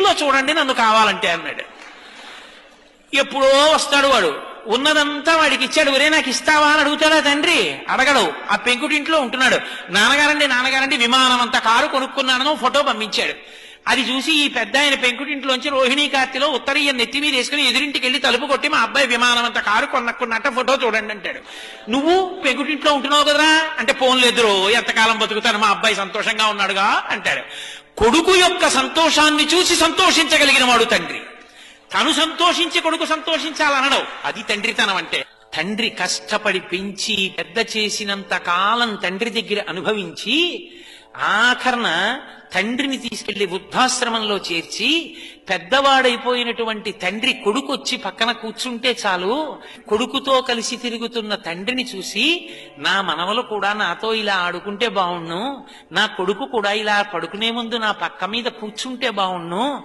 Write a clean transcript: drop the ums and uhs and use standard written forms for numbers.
పెంకుటింట్లో చూడండి నన్ను కావాలంటే అన్నాడు. ఎప్పుడో వస్తాడు వాడు, ఉన్నదంతా వాడికి ఇచ్చాడు. ఒరే నాకు ఇస్తావా అని అడుగుతాడా తండ్రి? అడగడు. ఆ పెంకుటింట్లో ఉంటున్నాడు. నాన్నగారండి విమానం అంత కారు కొనుక్కున్నాను, ఫోటో పంపించాడు. అది చూసి ఈ పెద్ద ఆయన పెంకుటింట్లోంచి రోహిణీ కార్తెలో ఉత్తరీయం నెత్తి మీద వేసుకుని ఎదురింటికి వెళ్ళి తలుపు కొట్టి మా అబ్బాయి విమానం అంత కారు కొనుక్కున్నట్ట ఫోటో చూడండి అంటాడు. నువ్వు పెంకుటింట్లో ఉంటున్నావు కదరా అంటే, పోన్లేదురో ఎంతకాలం బతుకుతాను, మా అబ్బాయి సంతోషంగా ఉన్నాడుగా అంటాడు. కొడుకు యొక్క సంతోషాన్ని చూసి సంతోషించగలిగిన వాడు తండ్రి. తను సంతోషించి కొడుకు సంతోషించాలనడం అది తండ్రితనం అంటే. తండ్రి కష్టపడి పెంచి పెద్ద చేసినంత కాలం తండ్రి దగ్గర అనుభవించి ఆఖరణ తండ్రిని తీసుకెళ్లి వృద్ధాశ్రమంలో చేర్చి పెద్దవాడైపోయినటువంటి తండ్రి కొడుకు వచ్చి పక్కన కూర్చుంటే చాలు, కొడుకుతో కలిసి తిరుగుతున్న తండ్రిని చూసి నా మనవలు కూడా నాతో ఇలా ఆడుకుంటే బావుణ్ణు, నా కొడుకు కూడా ఇలా పడుకునే ముందు నా పక్క మీద కూర్చుంటే బావుణ్ణు